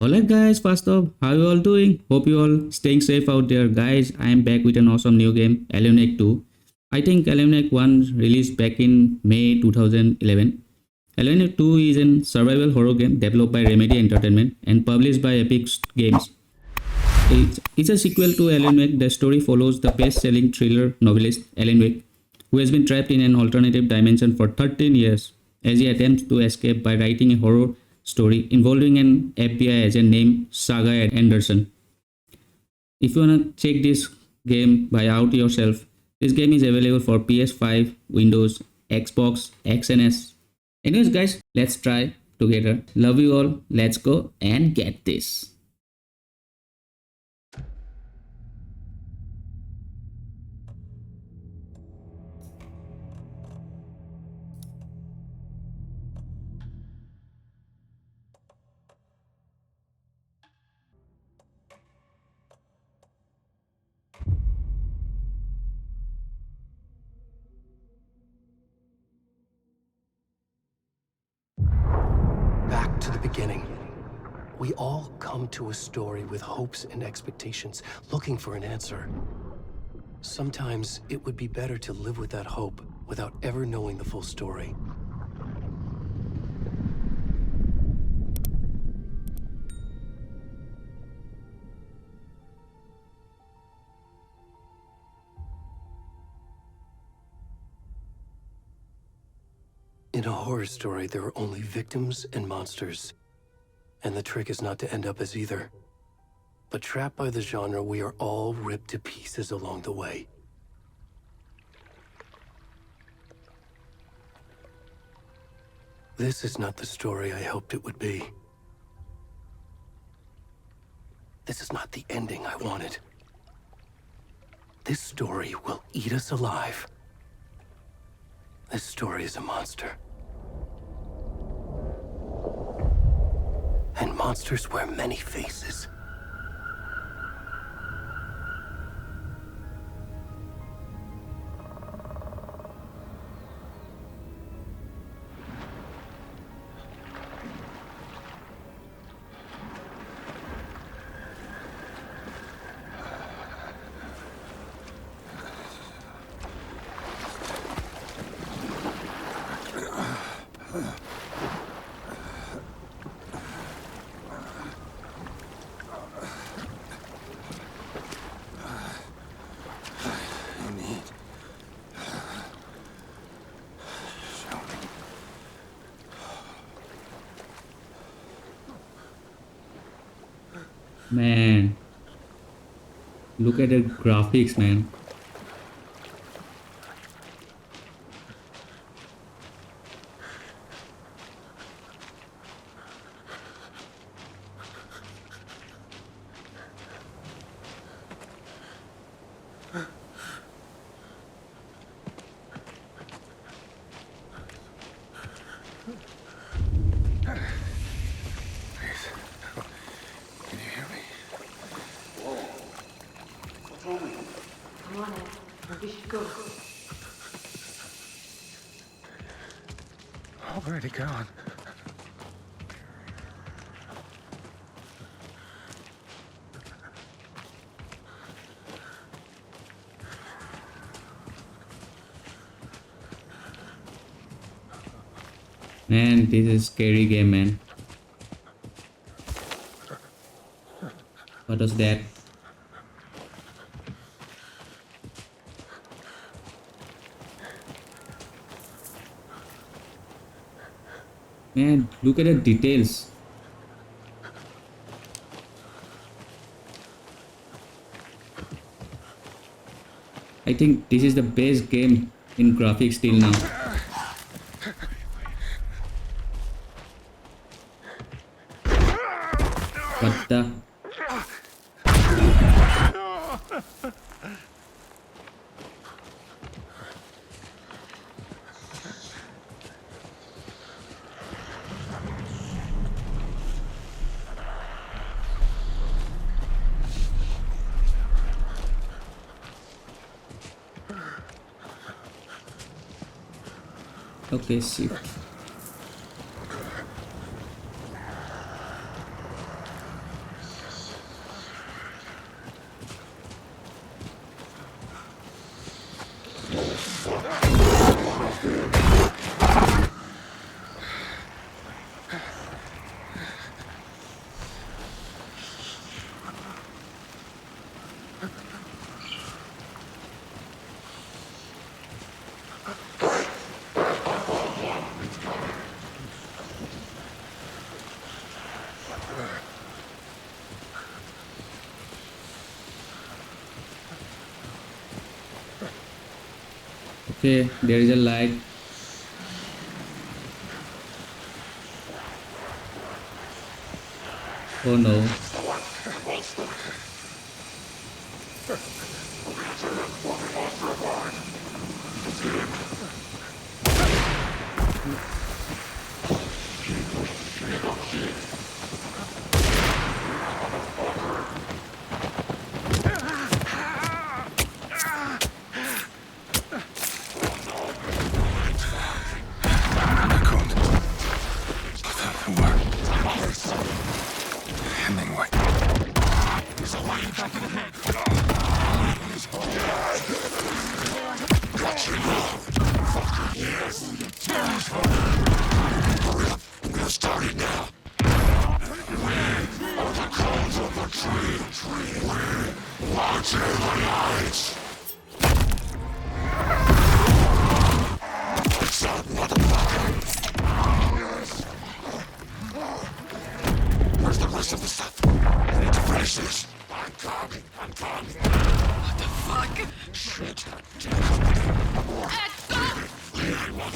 Alright guys, first off, how you all doing? Hope you all staying safe out there. Guys, I am back with an awesome new game, Alien Wake 2. I think Alien Wake 1 released back in May 2011. Alien Wake 2 is a survival horror game developed by Remedy Entertainment and published by Epic Games. It's a sequel to Alan Wake. The story follows the best-selling thriller novelist Alan Wake, who has been trapped in an alternative dimension for 13 years as he attempts to escape by writing a horror story involving an FBI agent named Saga Anderson. If you wanna check this game by out yourself, this game is available for PS5, Windows, Xbox, X and S. Anyways guys, let's try together. Love you all. Let's go and get this. Back to the beginning. We all come to a story with hopes and expectations, looking for an answer. Sometimes it would be better to live with that hope without ever knowing the full story. In a horror story, there are only victims and monsters. And the trick is not to end up as either. But trapped by the genre, we are all ripped to pieces along the way. This is not the story I hoped it would be. This is not the ending I wanted. This story will eat us alive. This story is a monster. And monsters wear many faces. Man, look at the graphics, man. Come on, Ed. We should go. Already gone. Man, this is a scary game, man. What was that? Man, look at the details. I think this is the best game in graphics till now. What the? Okay, shift. Okay, there is a light. Oh no. Hemingway. We're starting now. Watching the lights. It's not motherfucker. Where's the rest of the stuff? I need to finish this. I'm coming. What the fuck? Shit. Ed, stop! Run!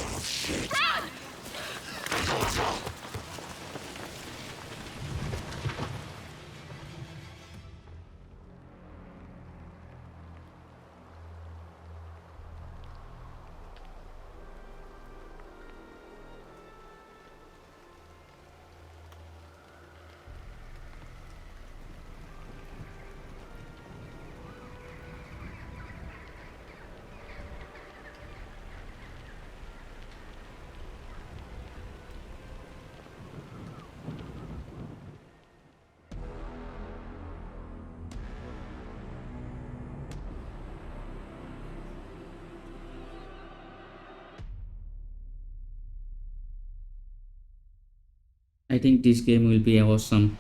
I think this game will be awesome.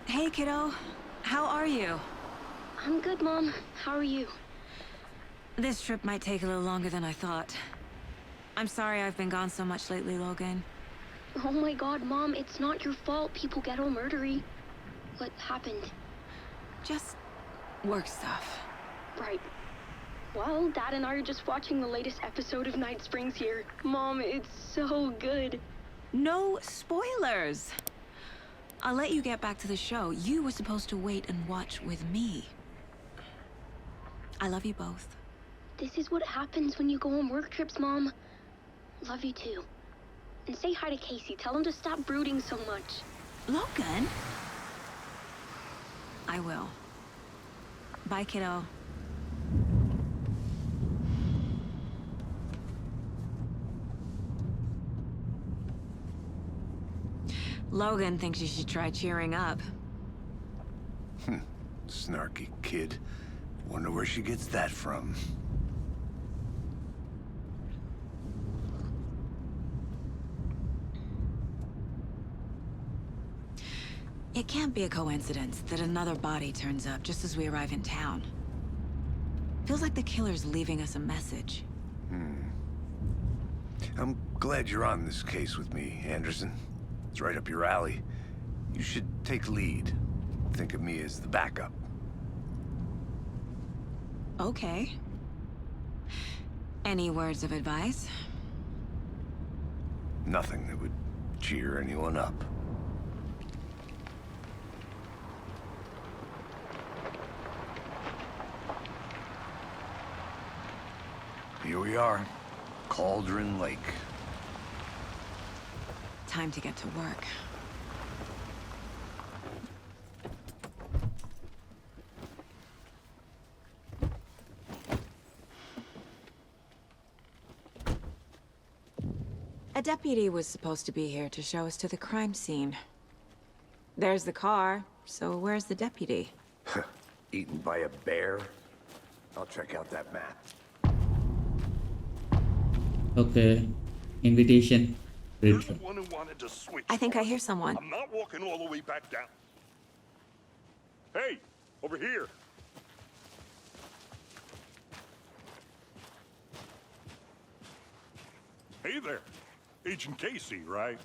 Hey, kiddo. How are you? I'm good, Mom. How are you? This trip might take a little longer than I thought. I'm sorry I've been gone so much lately, Logan. Oh my god, Mom, it's not your fault people get all murdery. What happened? Just work stuff. Right. Well, Dad and I are just watching the latest episode of Night Springs here. Mom, it's so good. No spoilers! I'll let you get back to the show. You were supposed to wait and watch with me. I love you both. This is what happens when you go on work trips, Mom. Love you too. And say hi to Casey. Tell him to stop brooding so much. Logan? I will. Bye, kiddo. Logan thinks you should try cheering up. Snarky kid. Wonder where she gets that from. It can't be a coincidence that another body turns up just as we arrive in town. Feels like the killer's leaving us a message. I'm glad you're on this case with me, Anderson. It's right up your alley. You should take lead. Think of me as the backup. Okay. Any words of advice? Nothing that would cheer anyone up. Here we are. Cauldron Lake. Time to get to work. A deputy was supposed to be here to show us to the crime scene. There's the car, So where's the deputy? Eaten by a bear? I'll check out that map. Okay. Invitation. You're Read. the one who wanted to switch. I think I hear someone. I'm not walking all the way back down. Hey, over here. Hey there. Agent Casey, right?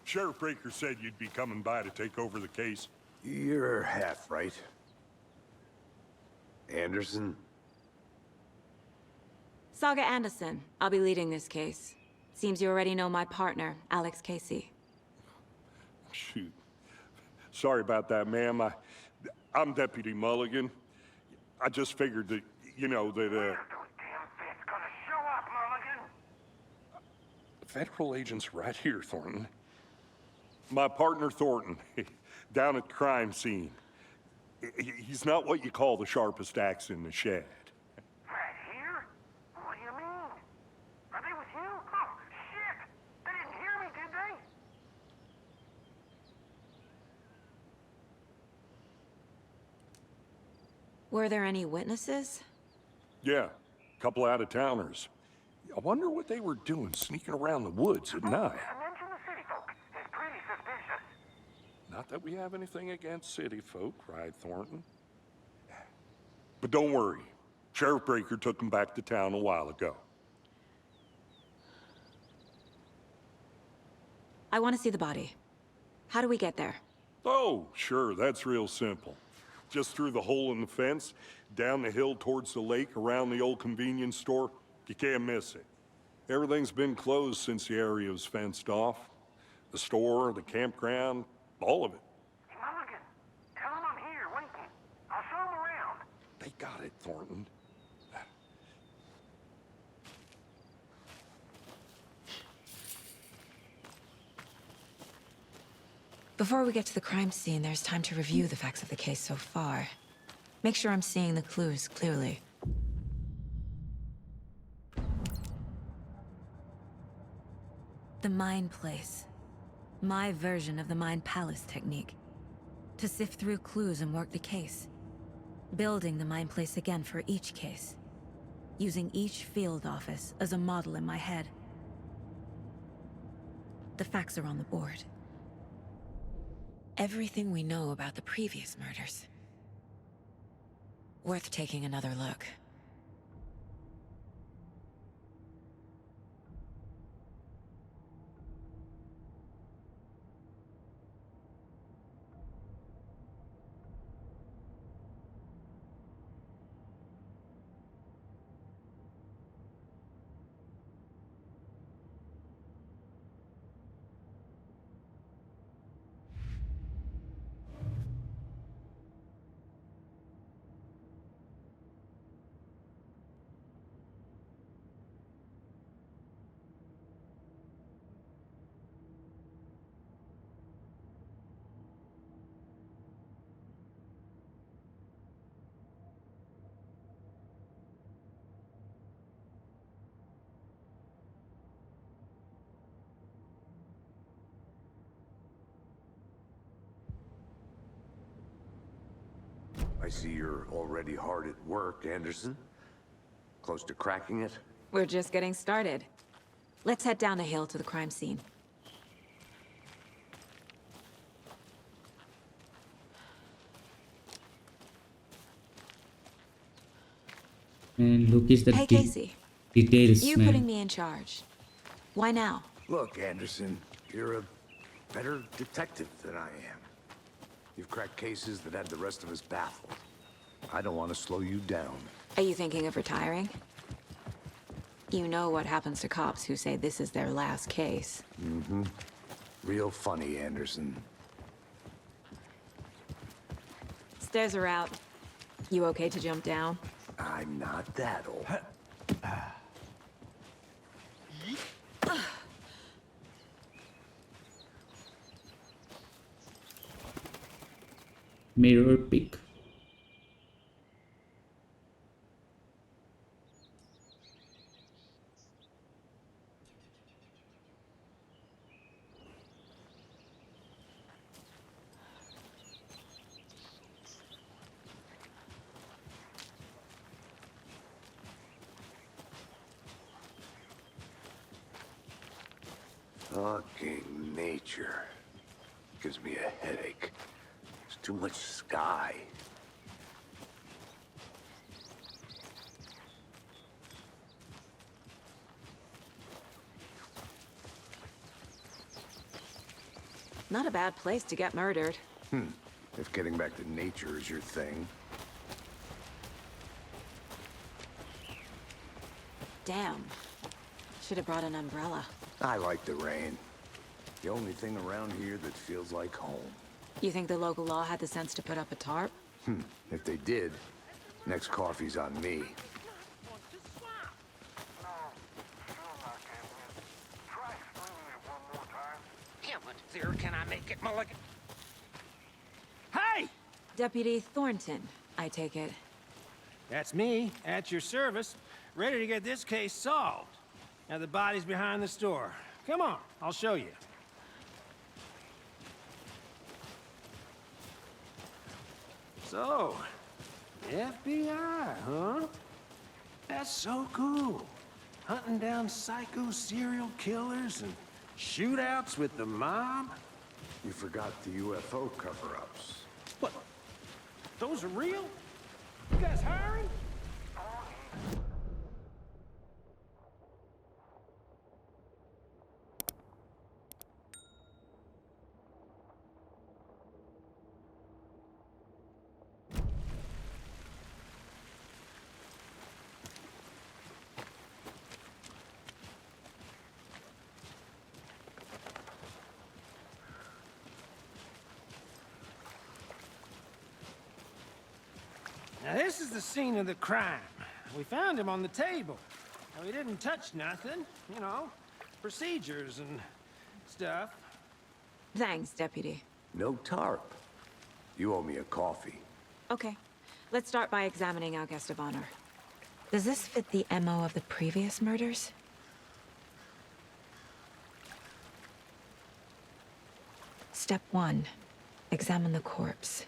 Sheriff Breaker said you'd be coming by to take over the case. You're half right. Anderson? Saga Anderson. I'll be leading this case. Seems you already know my partner, Alex Casey. Shoot. Sorry about that, ma'am. I'm Deputy Mulligan. I just figured that, you know, that, Federal agents right here, Thornton. My partner, Thornton, down at the crime scene. He's not what you call the sharpest axe in the shed. Right here? What do you mean? Are they with you? Oh, shit! They didn't hear me, did they? Were there any witnesses? Yeah, a couple out-of-towners. I wonder what they were doing sneaking around the woods at night. Mention the city folk. It's pretty suspicious. Not that we have anything against city folk, right, Thornton? But don't worry. Sheriff Breaker took them back to town a while ago. I want to see the body. How do we get there? Oh, sure, that's real simple. Just through the hole in the fence, down the hill towards the lake, around the old convenience store. You can't miss it. Everything's been closed since the area was fenced off. The store, the campground, all of it. Hey, Mulligan, tell them I'm here, waiting. I'll show them around. They got it, Thornton. Before we get to the crime scene, there's time to review the facts of the case so far. Make sure I'm seeing the clues clearly. The Mind Place. My version of the Mind Palace technique. To sift through clues and work the case. Building the Mind Place again for each case. Using each field office as a model in my head. The facts are on the board. Everything we know about the previous murders. Worth taking another look. I see you're already hard at work, Anderson. Close to cracking it? We're just getting started. Let's head down the hill to the crime scene. And look is the Hey, Casey. details, You man. putting me in charge. Why now? Look, Anderson, you're a better detective than I am. You've cracked cases that had the rest of us baffled. I don't want to slow you down. Are you thinking of retiring? You know what happens to cops who say this is their last case. Mm-hmm. Real funny, Anderson. Stairs are out. You okay to jump down? I'm not that old. Mirror pick. Fucking nature. Gives me a headache. There's too much sky. Not a bad place to get murdered. If getting back to nature is your thing. Damn. Should have brought an umbrella. I like the rain. The only thing around here that feels like home. You think the local law had the sense to put up a tarp? If they did, next coffee's on me. There, can I make it, Mulligan? Hey! Deputy Thornton, I take it. That's me, at your service, ready to get this case solved. Now the body's behind the store. Come on, I'll show you. So, FBI, huh? That's so cool. Hunting down psycho serial killers and shootouts with the mob? You forgot the UFO cover-ups. What? Those are real? You guys hiring? Now, this is the scene of the crime. We found him on the table. Now, he didn't touch nothing, you know, procedures and stuff. Thanks, Deputy. No tarp. You owe me a coffee. Okay, let's start by examining our guest of honor. Does this fit the MO of the previous murders? Step 1. Examine the corpse.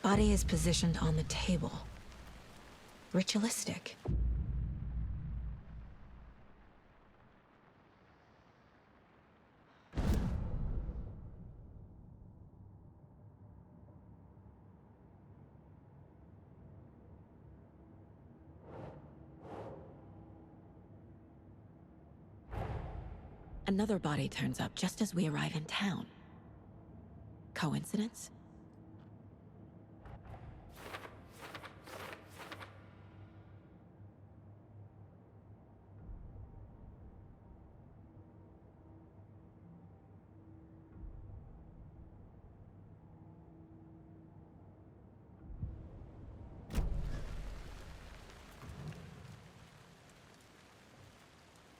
Body is positioned on the table. Ritualistic. Another body turns up just as we arrive in town. Coincidence?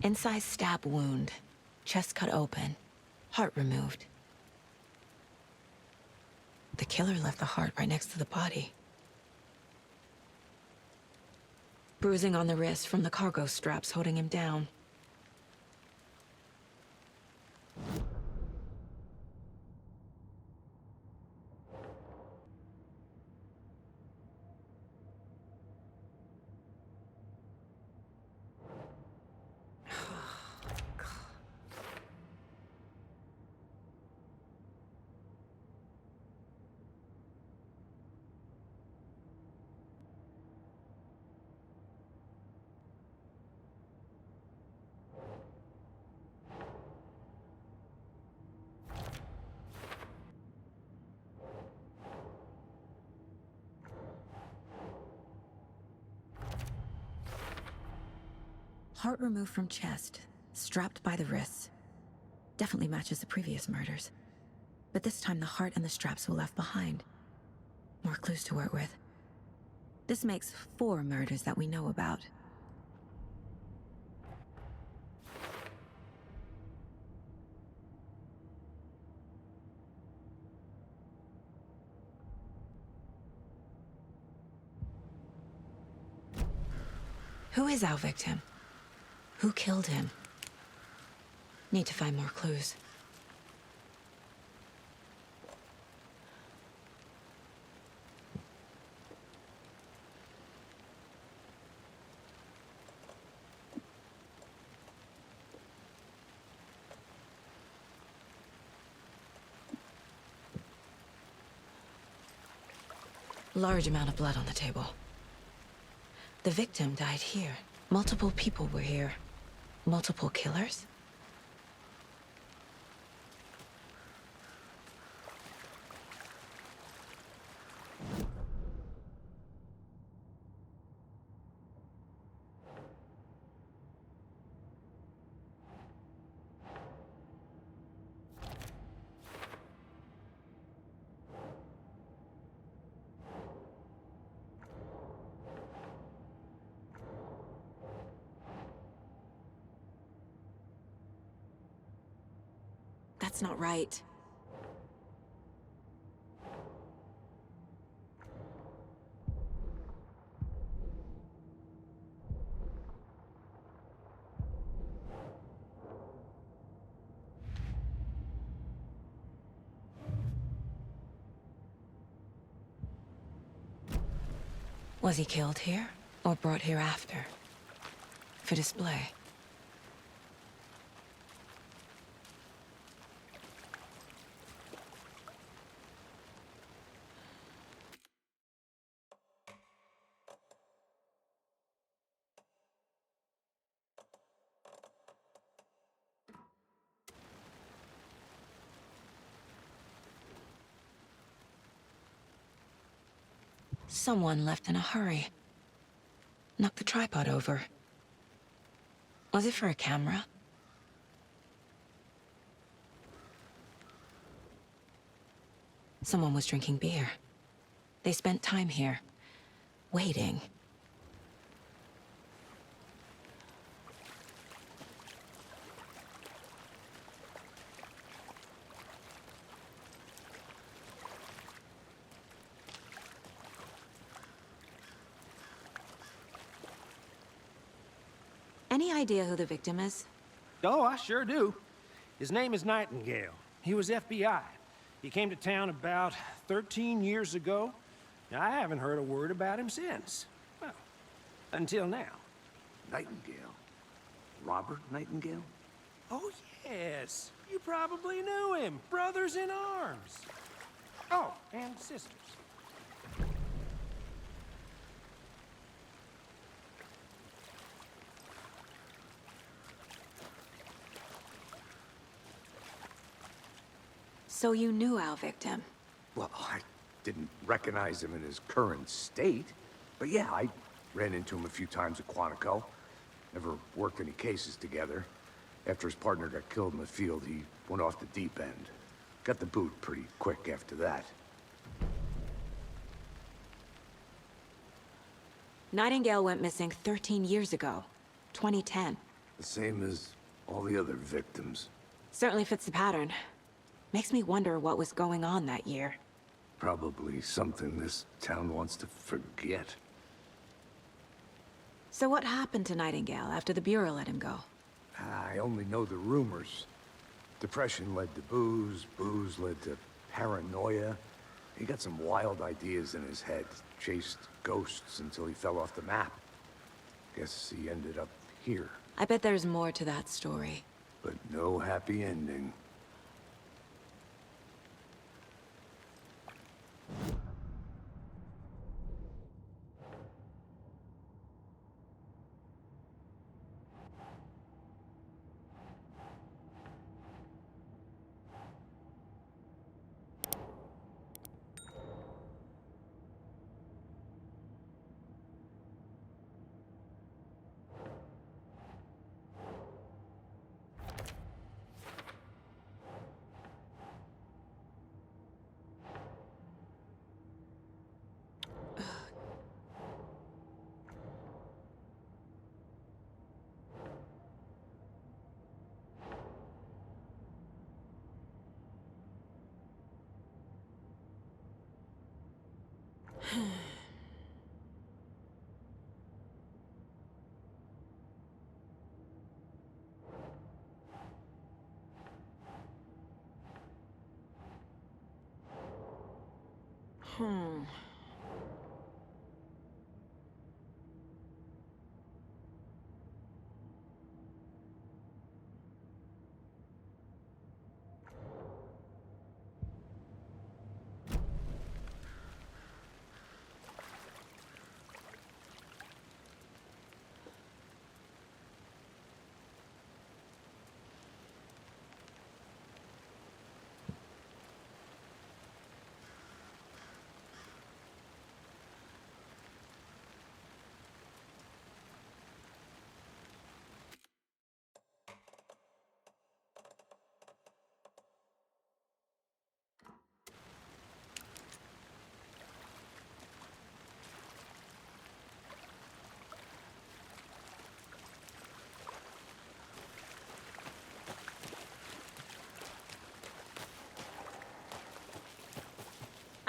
Incised stab wound, chest cut open, heart removed. The killer left the heart right next to the body. Bruising on the wrist from the cargo straps holding him down. Heart removed from chest, strapped by the wrists. Definitely matches the previous murders. But this time the heart and the straps were left behind. More clues to work with. This makes 4 murders that we know about. Who is our victim? Who killed him? Need to find more clues. Large amount of blood on the table. The victim died here. Multiple people were here. Multiple killers? That's not right. Was he killed here, or brought here after? For display? Someone left in a hurry. Knocked the tripod over. Was it for a camera? Someone was drinking beer. They spent time here, waiting. Any idea who the victim is? Oh, I sure do. His name is Nightingale. He was FBI. He came to town about 13 years ago. I haven't heard a word about him since. Well, until now. Nightingale? Robert Nightingale? Oh, yes. You probably knew him. Brothers in arms. Oh, and sisters. So you knew our victim? Well, I didn't recognize him in his current state. But yeah, I ran into him a few times at Quantico. Never worked any cases together. After his partner got killed in the field, he went off the deep end. Got the boot pretty quick after that. Nightingale went missing 13 years ago. 2010. The same as all the other victims. Certainly fits the pattern. Makes me wonder what was going on that year. Probably something this town wants to forget. So what happened to Nightingale after the Bureau let him go? I only know the rumors. Depression led to booze, booze led to paranoia. He got some wild ideas in his head, chased ghosts until he fell off the map. Guess he ended up here, I bet there's more to that story. but no happy ending.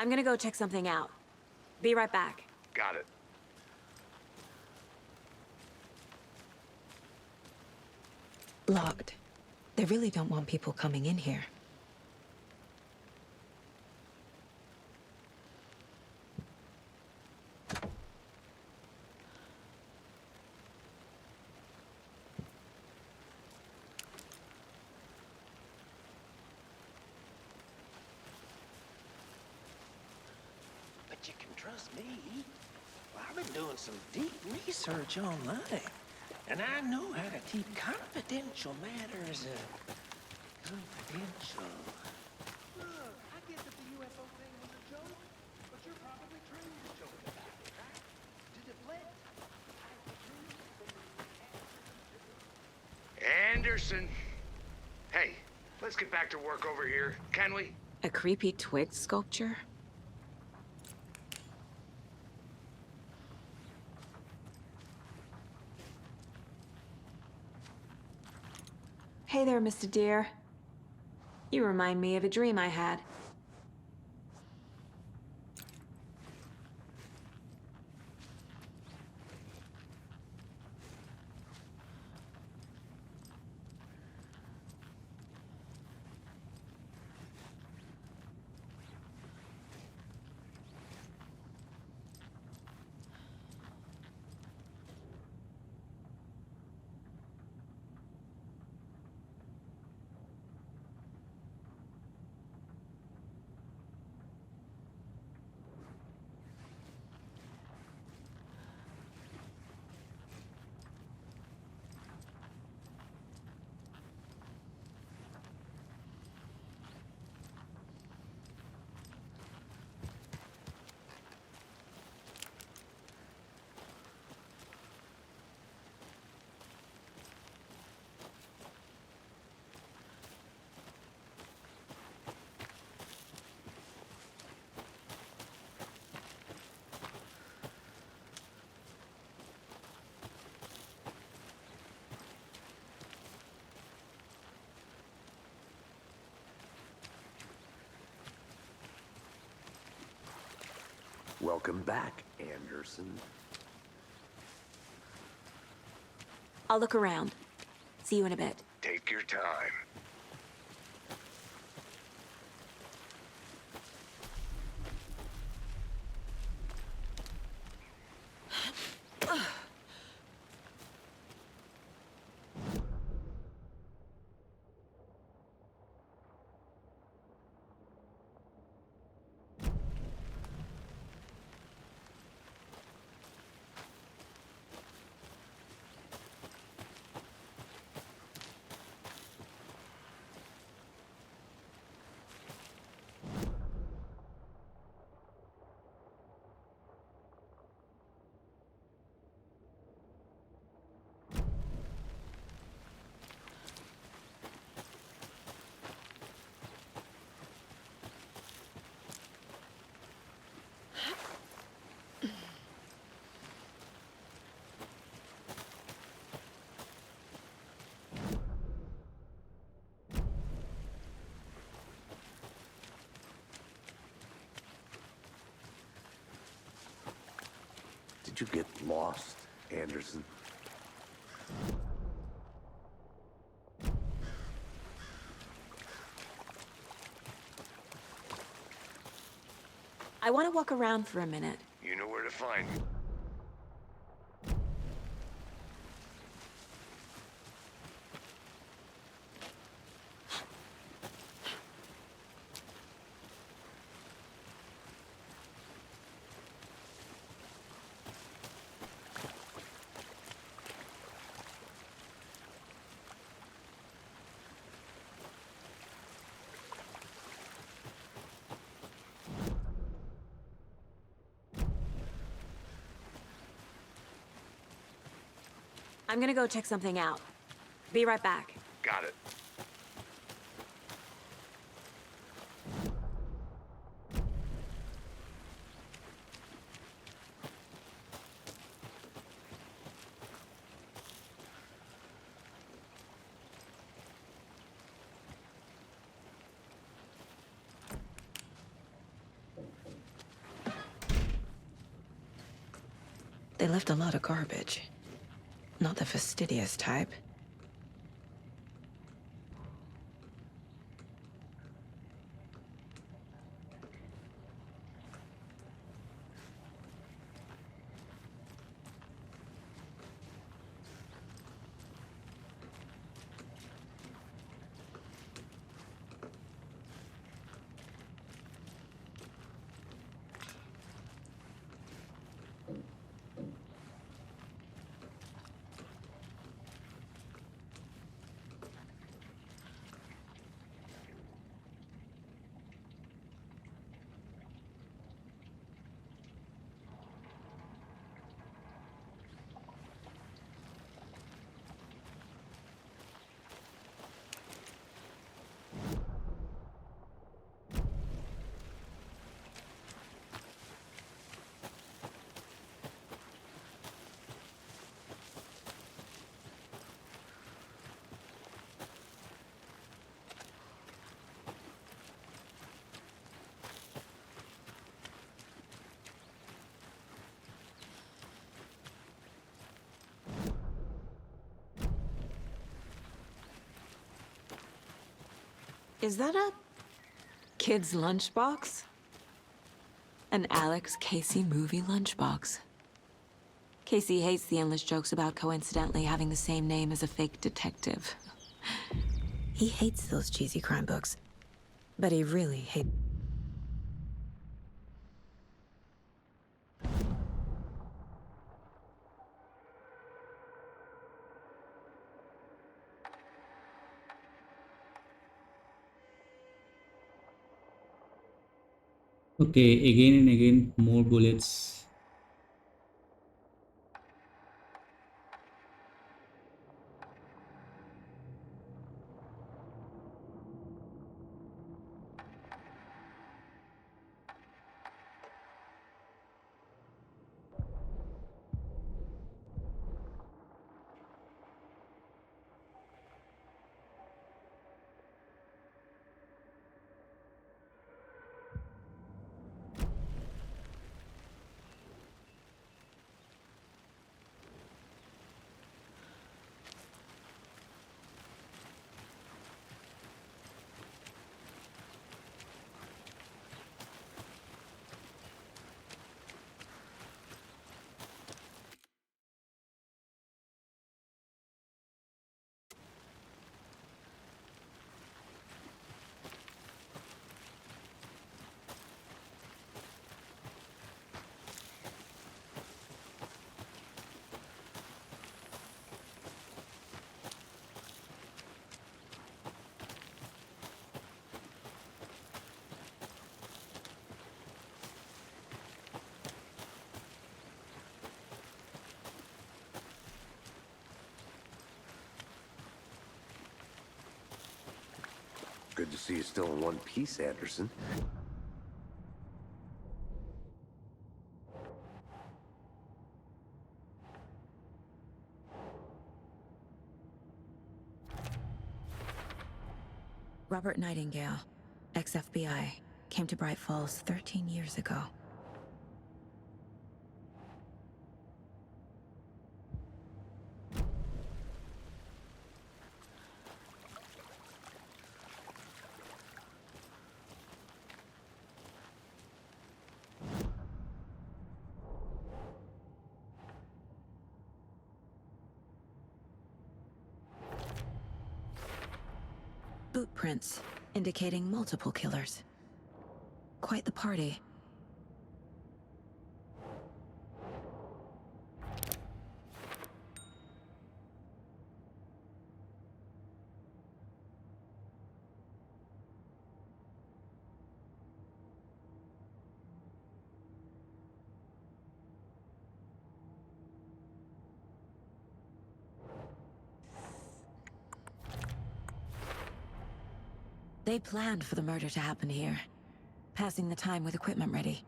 I'm gonna go check something out. Be right back. Got it. Locked. They really don't want people coming in here. But you can trust me. Well, I've been doing some deep research online, and I know how to keep confidential matters confidential. Look, I get that the UFO thing was a joke, but you're probably trained to joke about it, right? To deflect. Anderson. Hey, let's get back to work over here, can we? A creepy twig sculpture? Hey there, Mr. Deer. You remind me of a dream I had. Welcome back, Anderson. I'll look around. See you in a bit. Take your time. Did you get lost, Anderson? I want to walk around for a minute. You know where to find me. I'm gonna go check something out. Be right back. Got it. They left a lot of garbage. Not the fastidious type. Is that a kid's lunchbox? An Alex Casey movie lunchbox. Casey hates the endless jokes about coincidentally having the same name as a fake detective. He hates those cheesy crime books, but he really hates... Okay, again and again, more bullets. Good to see you still in one piece, Anderson. Robert Nightingale, ex-FBI, came to Bright Falls 13 years ago. Boot prints indicating multiple killers. Quite the party. They planned for the murder to happen here, passing the time with equipment ready.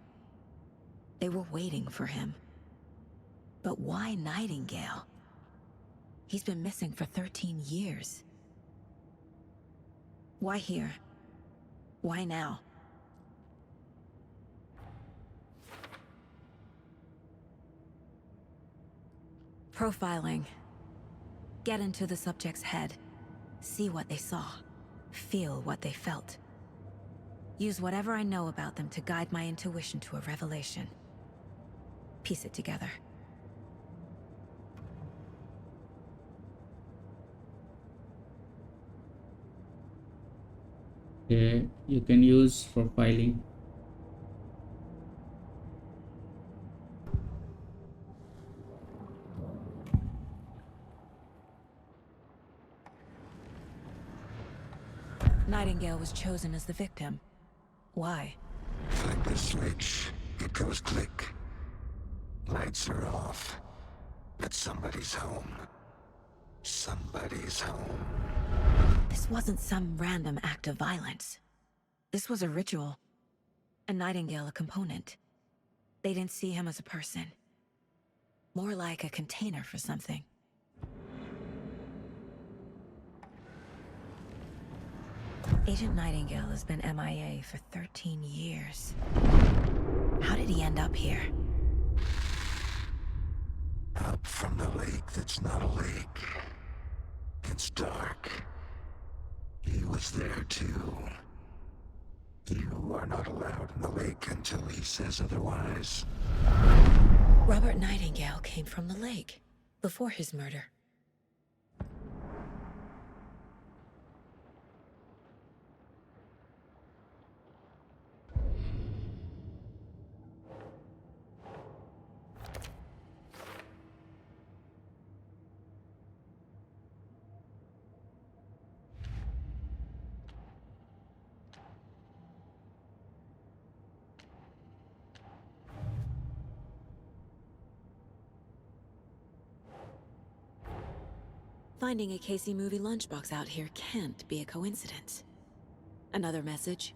They were waiting for him. But why Nightingale? He's been missing for 13 years. Why here? Why now? Profiling. Get into the subject's head. See what they saw. Feel what they felt. Use whatever I know about them to guide my intuition to a revelation. Piece it together. Okay, you can use profiling. Nightingale was chosen as the victim. Why? Flick the switch, it goes click. Lights are off. But somebody's home. Somebody's home. This wasn't some random act of violence. This was a ritual. And Nightingale a component. They didn't see him as a person. More like a container for something. Agent Nightingale has been MIA for 13 years. How did he end up here? Up from the lake that's not a lake. It's dark. He was there too. You are not allowed in the lake until he says otherwise. Robert Nightingale came from the lake, before his murder. Finding a Casey movie lunchbox out here can't be a coincidence. Another message?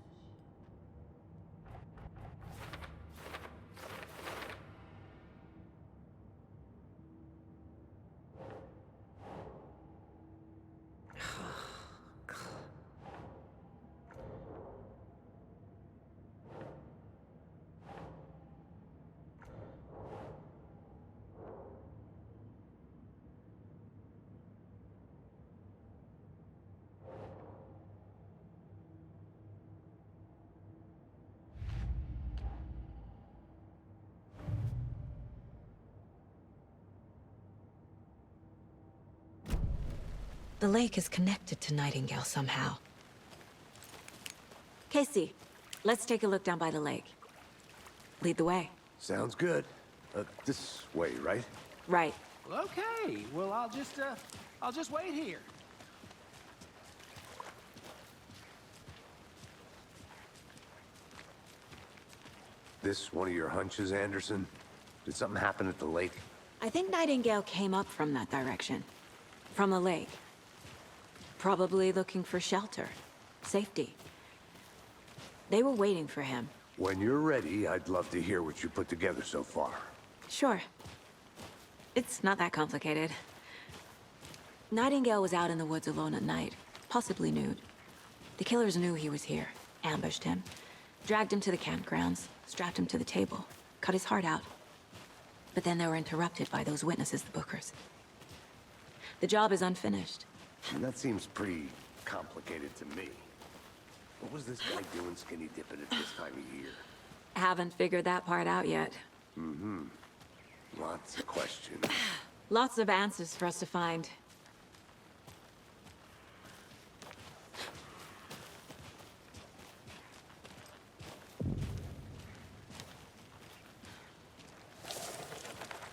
The lake is connected to Nightingale somehow. Casey, let's take a look down by the lake. Lead the way. Sounds good. This way, right? Right. Okay, well, I'll just wait here. This one of your hunches, Anderson? Did something happen at the lake? I think Nightingale came up from that direction. From the lake. Probably looking for shelter. Safety. They were waiting for him. When you're ready, I'd love to hear what you put together so far. Sure. It's not that complicated. Nightingale was out in the woods alone at night, possibly nude. The killers knew he was here, ambushed him, dragged him to the campgrounds, strapped him to the table, cut his heart out. But then they were interrupted by those witnesses, the Bookers. The job is unfinished. And that seems pretty complicated to me. What was this guy doing skinny dipping at this time of year? Haven't figured that part out yet. Mm-hmm. Lots of questions. Lots of answers for us to find.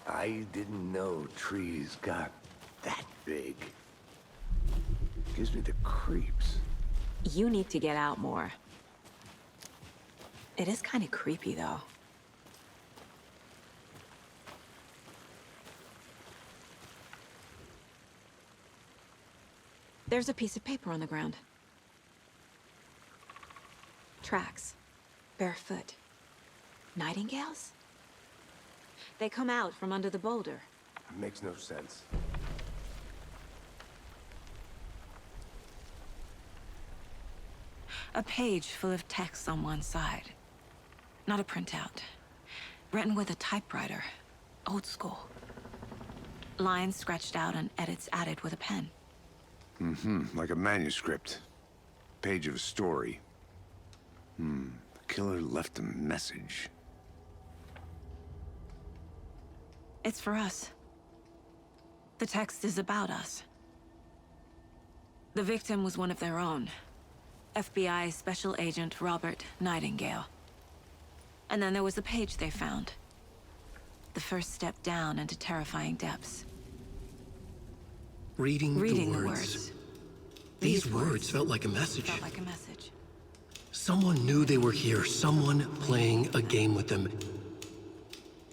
I didn't know trees got that big. Gives me the creeps. You need to get out more. It is kind of creepy, though. There's a piece of paper on the ground. Tracks. Barefoot. Nightingales? They come out from under the boulder. Makes no sense. A page full of text on one side. Not a printout. Written with a typewriter. Old school. Lines scratched out and edits added with a pen. Like a manuscript. Page of a story. The killer left a message. It's for us. The text is about us. The victim was one of their own. FBI Special Agent Robert Nightingale. And then there was the page they found. The first step down into terrifying depths. Reading the words. These words felt like a message. Felt like a message. Someone knew they were here. Someone playing a game with them.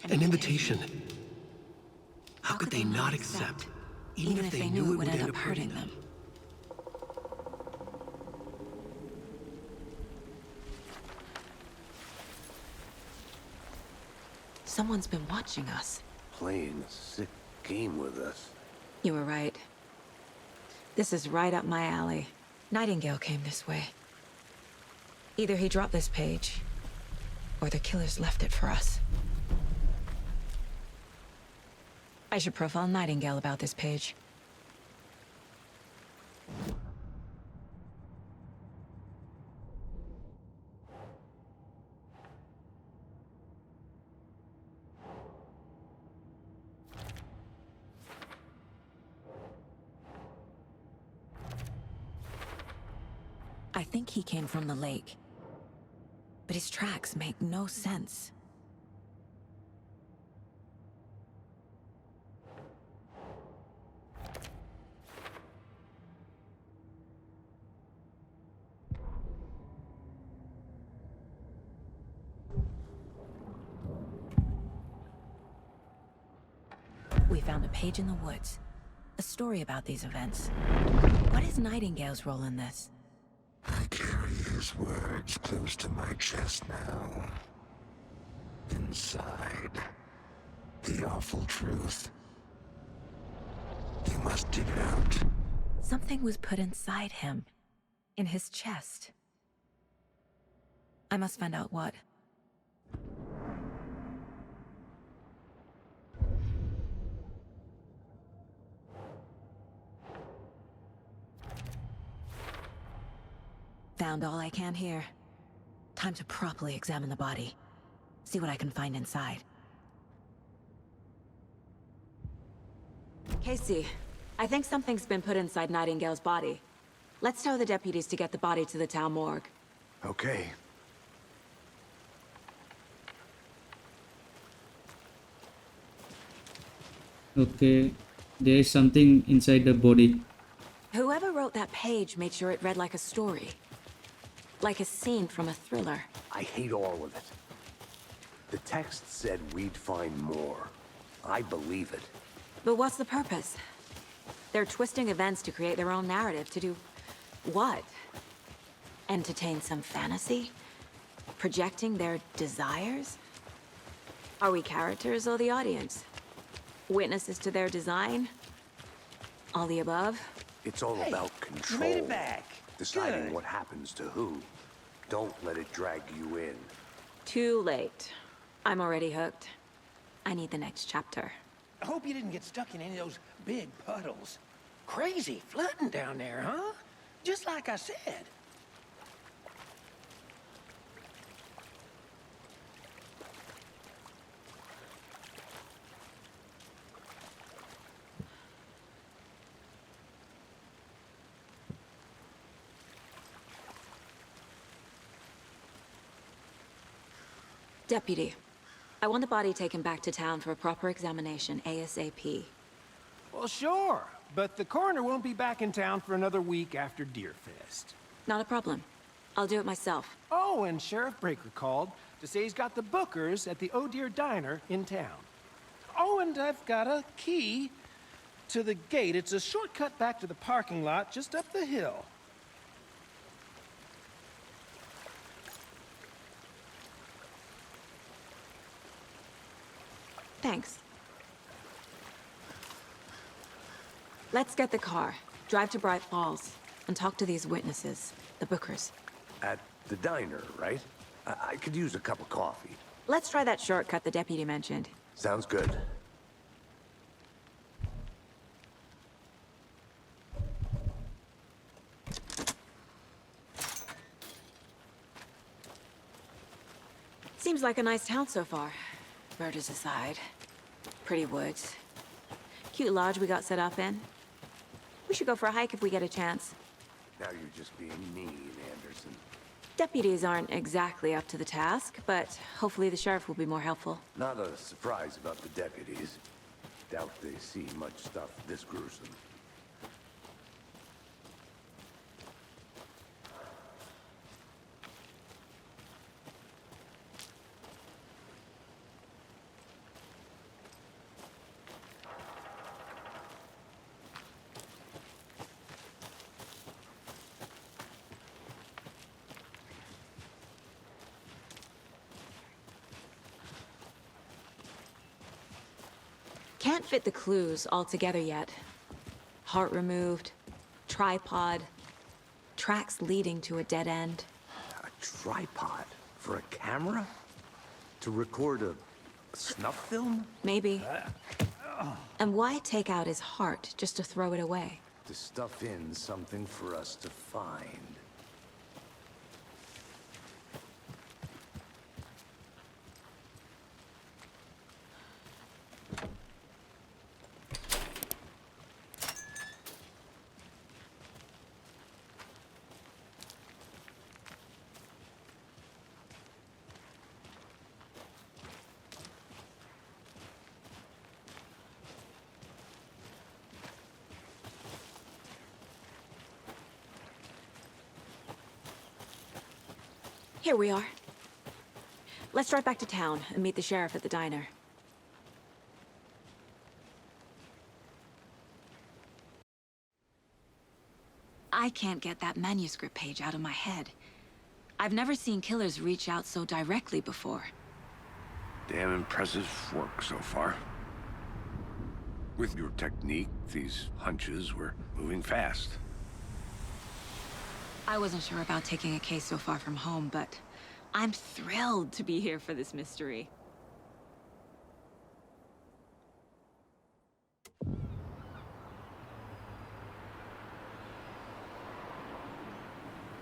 An invitation. How could they not accept? Even if they knew it would end up hurting them. Someone's been watching us. Playing a sick game with us. You were right. This is right up my alley. Nightingale came this way. Either he dropped this page, or the killers left it for us. I should profile Nightingale about this page. I think he came from the lake. But his tracks make no sense. We found a page in the woods. A story about these events. What is Nightingale's role in this? I carry his words close to my chest now. Inside, the awful truth. You must dig it out. Something was put inside him. In his chest. I must find out what. Found all I can here. Time to properly examine the body. See what I can find inside. Casey, I think something's been put inside Nightingale's body. Let's tell the deputies to get the body to the town morgue. Okay. Okay, there is something inside the body. Whoever wrote that page made sure it read like a story. Like a scene from a thriller. I hate all of it. The text said we'd find more. I believe it. But what's the purpose? They're twisting events to create their own narrative to do... what? Entertain some fantasy? Projecting their desires? Are we characters or the audience? Witnesses to their design? All the above? It's all about control. You made it back. Deciding Good. what happens to who. Don't let it drag you in. Too late. I'm already hooked. I need the next chapter. I hope you didn't get stuck in any of those big puddles. Crazy flooding down there, huh? Just like I said. Deputy, I want the body taken back to town for a proper examination ASAP. Well, sure. But the coroner won't be back in town for another week after Deerfest. Not a problem. I'll do it myself. Oh, and Sheriff Breaker called to say he's got the Bookers at the Oh Dear Diner in town. Oh, and I've got a key to the gate. It's a shortcut back to the parking lot just up the hill. Thanks. Let's get the car, drive to Bright Falls, and talk to these witnesses, the Bookers. At the diner, right? I could use a cup of coffee. Let's try that shortcut the deputy mentioned. Sounds good. Seems like a nice town so far. Murders aside. Pretty woods. Cute lodge we got set up in. We should go for a hike if we get a chance. Now you're just being mean, Anderson. Deputies aren't exactly up to the task, but hopefully the sheriff will be more helpful. Not a surprise about the deputies. Doubt they see much stuff this gruesome. Can't fit the clues all together yet. Heart removed, tripod, tracks leading to a dead end. A tripod? For a camera? To record a snuff film? Maybe. And why take out his heart just to throw it away? To stuff in something for us to find. Here we are. Let's drive back to town and meet the sheriff at the diner. I can't get that manuscript page out of my head. I've never seen killers reach out so directly before. Damn impressive work so far. With your technique, these hunches were moving fast. I wasn't sure about taking a case so far from home, but I'm thrilled to be here for this mystery.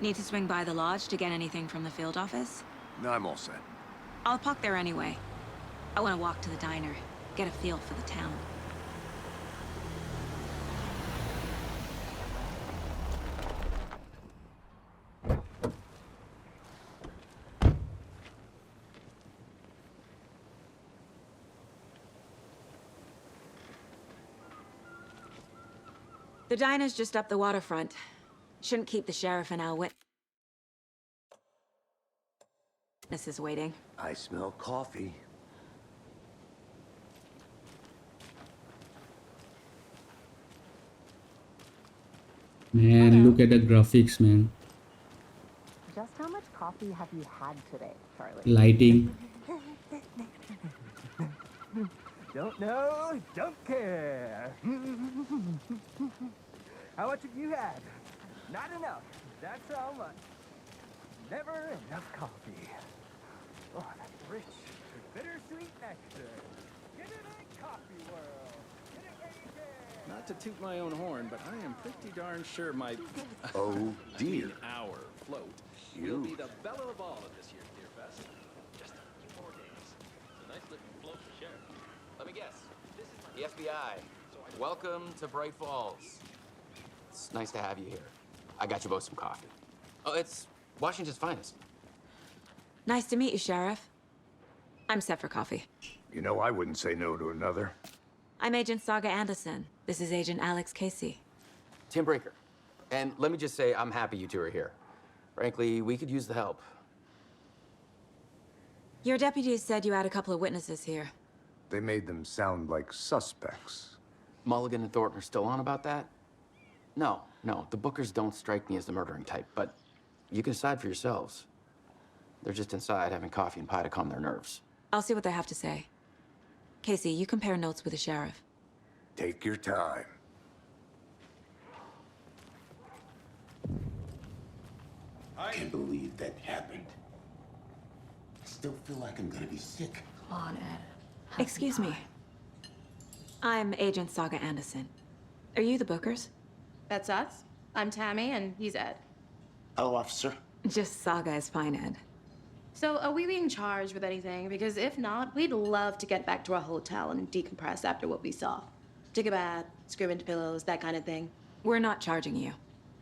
Need to swing by the lodge to get anything from the field office? No, I'm all set. I'll park there anyway. I want to walk to the diner, get a feel for the town. The diner's just up the waterfront. Shouldn't keep the sheriff and our witnesses waiting. I smell coffee. Man, look at the graphics, man. Just how much coffee have you had today, Charlie? Lighting. Don't know, don't care. How much have you had? Not enough. That's how much. Never enough coffee. Oh, that's rich, bittersweet nectar. Get it in coffee world. Get it where you can. Not to toot my own horn, but I am pretty darn sure my Oh dear. our float will be the belle of the ball at this year's Deer Fest. Just a few more days. It's a nice looking float to share. Let me guess. The FBI. Welcome to Bright Falls. It's nice to have you here. I got you both some coffee. Oh, it's Washington's finest. Nice to meet you, Sheriff. I'm set for coffee. You know, I wouldn't say no to another. I'm Agent Saga Anderson. This is Agent Alex Casey. Tim Breaker. And let me just say, I'm happy you two are here. Frankly, we could use the help. Your deputies said you had a couple of witnesses here. They made them sound like suspects. Mulligan and Thornton are still on about that? No, the Bookers don't strike me as the murdering type, but you can decide for yourselves. They're just inside having coffee and pie to calm their nerves. I'll see what they have to say. Casey, you compare notes with the sheriff. Take your time. I can't believe that happened. I still feel like I'm gonna be sick. Come on, Ed. Excuse me. I'm Agent Saga Anderson. Are you the Bookers? That's us. I'm Tammy, and he's Ed. Hello, officer. Just Saga is fine, Ed. So, are we being charged with anything? Because if not, we'd love to get back to our hotel and decompress after what we saw. Take a bath, scream into pillows, that kind of thing. We're not charging you.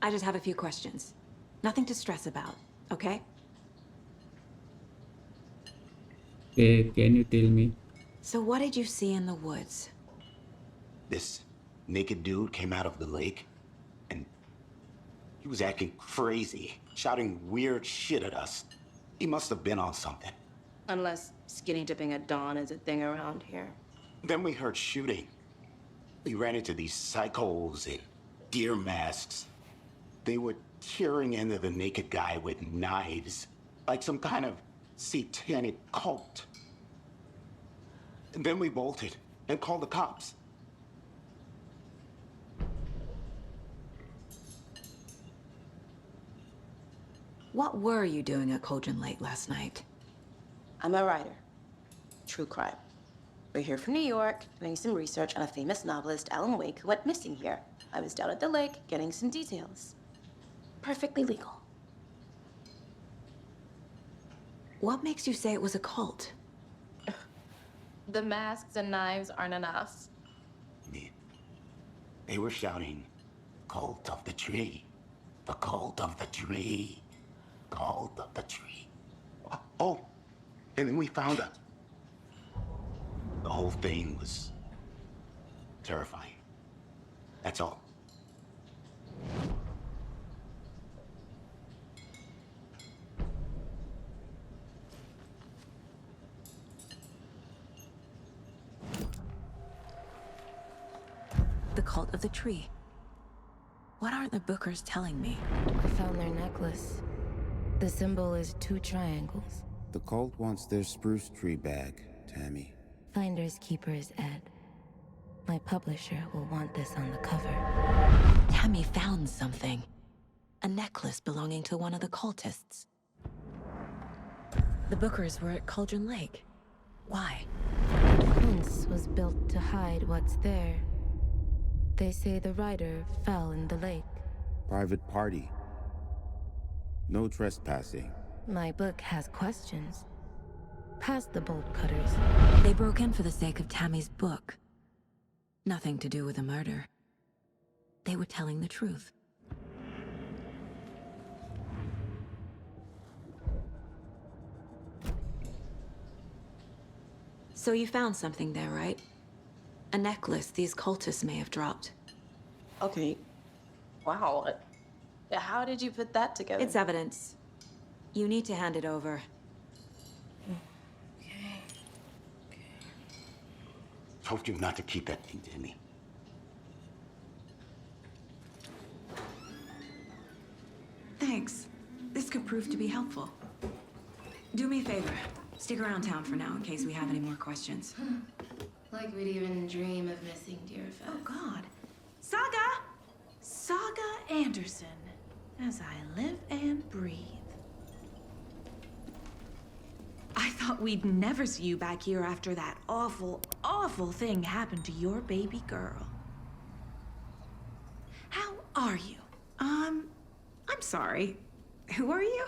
I just have a few questions. Nothing to stress about, okay? Okay, can you tell me? So what did you see in the woods? This naked dude came out of the lake, and he was acting crazy, shouting weird shit at us. He must have been on something. Unless skinny dipping at dawn is a thing around here. Then we heard shooting. We ran into these psychos in deer masks. They were tearing into the naked guy with knives, like some kind of satanic cult. And then we bolted and called the cops. What were you doing at Cauldron Lake last night? I'm a writer. True crime. We're here from New York, doing some research on a famous novelist, Alan Wake, who went missing here. I was down at the lake, getting some details. Perfectly legal. What makes you say it was a cult? The masks and knives aren't enough. They were shouting, "Cult of the tree, the cult of the tree, cult of the tree." Oh, and then we found her. The whole thing was terrifying. That's all. The cult of the tree. What aren't the Bookers telling me? I found their necklace. The symbol is 2 triangles. The cult wants their spruce tree back, Tammy. Finders keepers, Ed. My publisher will want this on the cover. Tammy found something. A necklace belonging to one of the cultists. The Bookers were at Cauldron Lake. Why? The fence was built to hide what's there. They say the writer fell in the lake. Private party. No trespassing. My book has questions. Past the bolt cutters. They broke in for the sake of Tammy's book. Nothing to do with the murder. They were telling the truth. So you found something there, right? A necklace these cultists may have dropped. Okay. Wow. How did you put that together? It's evidence. You need to hand it over. Told you not to keep that thing to me. Thanks. This could prove to be helpful. Do me a favor. Stick around town for now in case we have any more questions. Like we'd even dream of missing Deerfest. Oh, God. Saga! Saga Anderson. As I live and breathe. I thought we'd never see you back here after that awful, awful thing happened to your baby girl. How are you? I'm sorry. Who are you?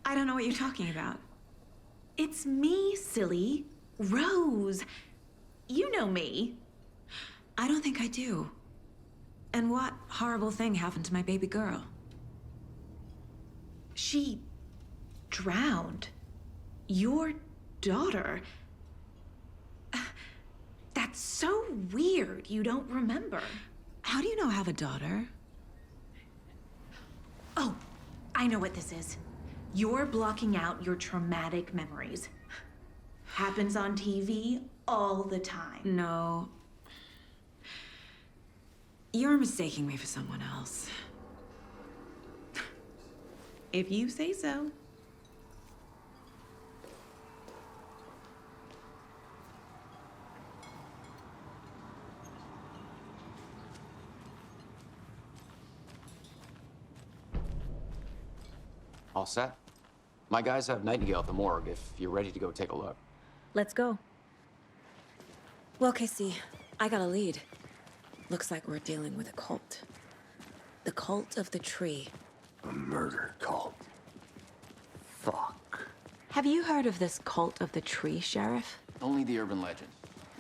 I don't know what you're talking about. It's me, silly. Rose. You know me. I don't think I do. And what horrible thing happened to my baby girl? She drowned. Your daughter. That's so weird you don't remember. How do you know I have a daughter? Oh, I know what this is. You're blocking out your traumatic memories. Happens on TV all the time. No. You're mistaking me for someone else. If you say so. All set? My guys have Nightingale at the morgue if you're ready to go take a look. Let's go. Well, Casey, I got a lead. Looks like we're dealing with a cult. The cult of the tree. A murder cult. Fuck. Have you heard of this cult of the tree, Sheriff? Only the urban legend.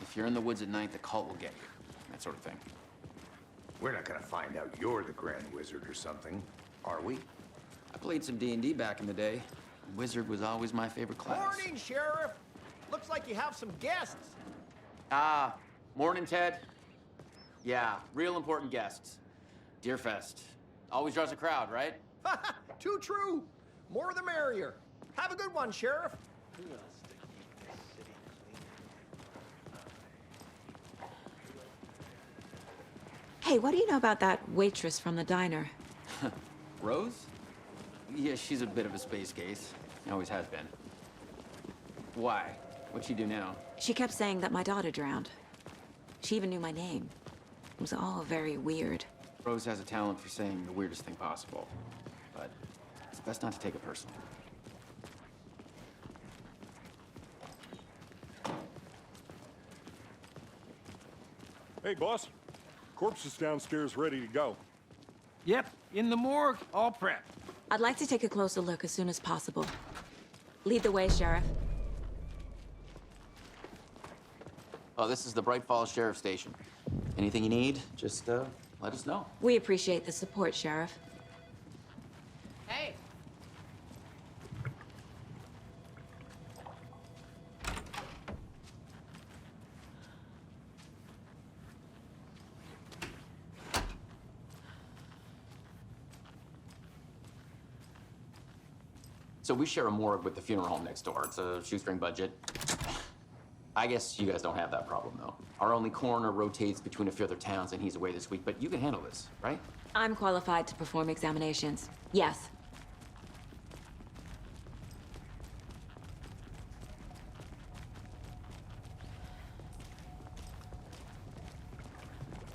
If you're in the woods at night, the cult will get you. That sort of thing. We're not gonna find out you're the Grand Wizard or something, are we? I played some D&D back in the day. Wizard was always my favorite class. Morning, Sheriff. Looks like you have some guests. Ah, morning, Ted. Yeah, real important guests. Deerfest. Always draws a crowd, right? Too true. More the merrier. Have a good one, Sheriff. Hey, what do you know about that waitress from the diner? Rose? Yeah, she's a bit of a space case. Always has been. Why? What'd she do now? She kept saying that my daughter drowned. She even knew my name. It was all very weird. Rose has a talent for saying the weirdest thing possible. But it's best not to take it personally. Hey, boss. Corpse is downstairs ready to go. Yep, in the morgue, all prepped. I'd like to take a closer look as soon as possible. Lead the way, Sheriff. Oh, this is the Bright Falls Sheriff Station. Anything you need, just let us know. We appreciate the support, Sheriff. Hey. So we share a morgue with the funeral home next door. It's a shoestring budget. I guess you guys don't have that problem, though. Our only coroner rotates between a few other towns, and he's away this week, but you can handle this, right? I'm qualified to perform examinations. Yes.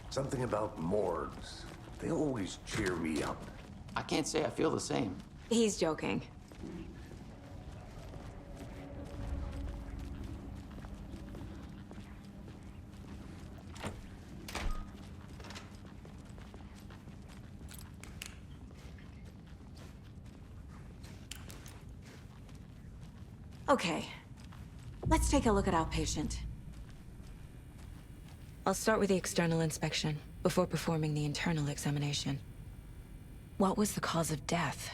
Something about morgues. They always cheer me up. I can't say I feel the same. He's joking. Okay, let's take a look at our patient. I'll start with the external inspection before performing the internal examination. What was the cause of death?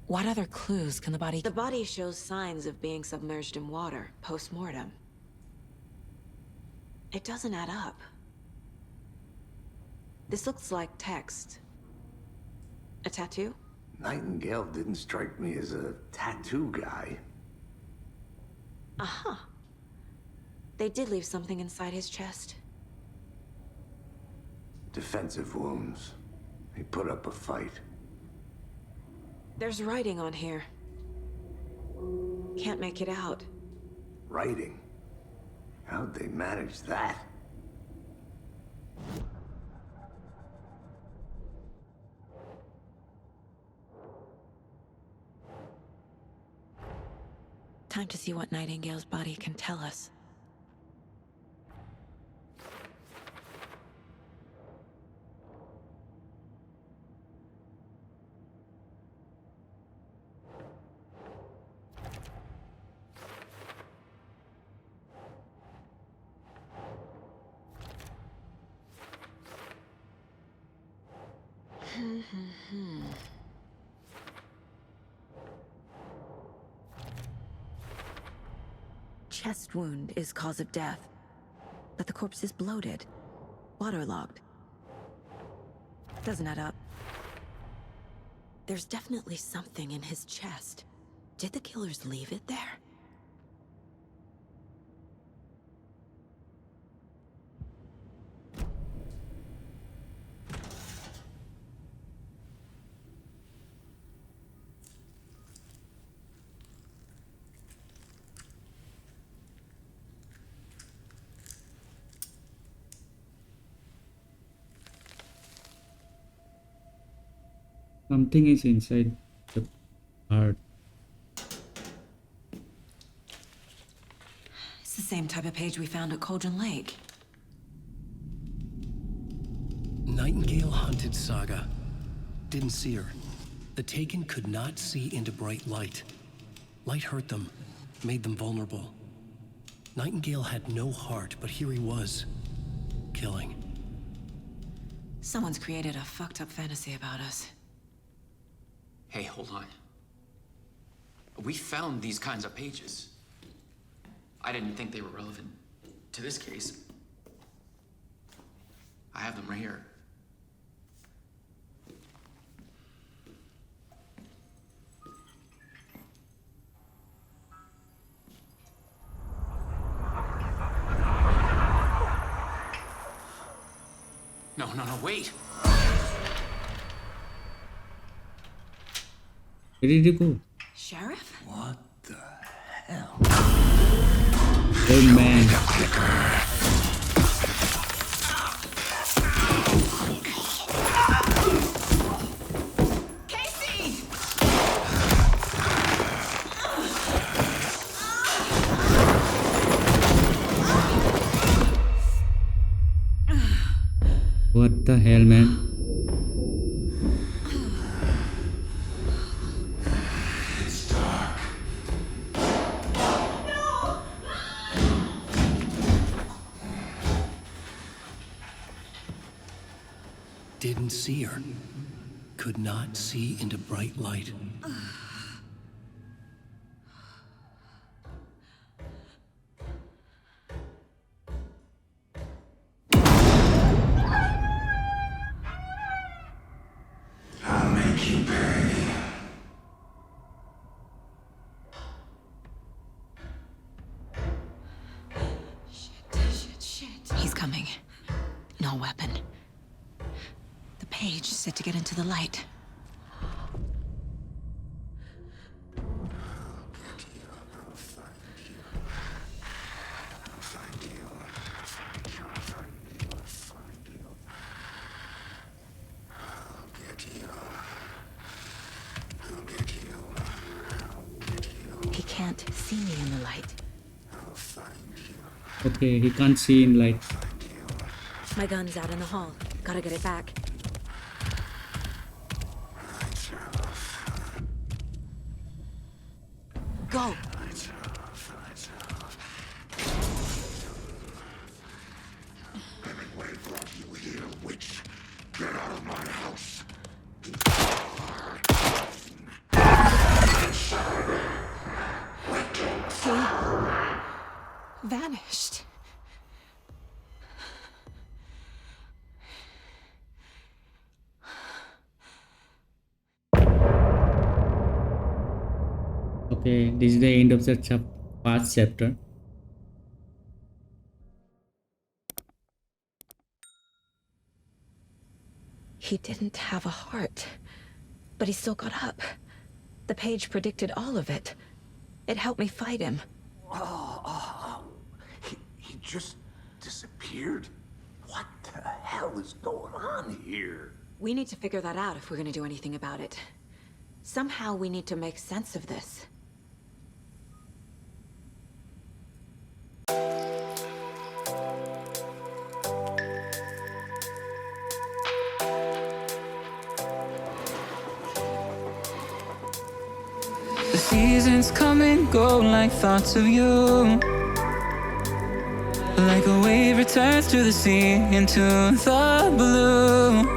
What other clues can the body... The body shows signs of being submerged in water post-mortem. It doesn't add up. This looks like text. A tattoo? Nightingale didn't strike me as a tattoo guy. Uh-huh. They did leave something inside his chest. Defensive wounds. He put up a fight. There's writing on here. Can't make it out. Writing? How'd they manage that? Time to see what Nightingale's body can tell us. Chest wound is cause of death, but the corpse is bloated, waterlogged. Doesn't add up. There's definitely something in his chest. Did the killers leave it there? Something is inside the heart. It's the same type of page we found at Cauldron Lake. Nightingale hunted Saga. Didn't see her. The Taken could not see into bright light. Light hurt them, made them vulnerable. Nightingale had no heart, but here he was, killing. Someone's created a fucked up fantasy about us. Hey, hold on. We found these kinds of pages. I didn't think they were relevant to this case. I have them right here. No, wait! Where did you go? Sheriff? What the hell? Oh man. Casey! What the hell, man? It's dark. Didn't see her. Could not see into bright light. I'll make you pay. Shit. He's coming. No weapon. The page set to get into the light. He can't see me in the light. Okay, he can't see in light. My gun's out in the hall. Gotta get it back. Go! Hemingway brought you here, witch. Get out of my house. He vanished. Okay, this is the end of the past chapter. He didn't have a heart, but he still got up. The page predicted all of it. It helped me fight him. He just disappeared? What the hell is going on here? We need to figure that out if we're gonna do anything about it. Somehow we need to make sense of this. The seasons come and go like thoughts of you. Like a wave returns to the sea into the blue.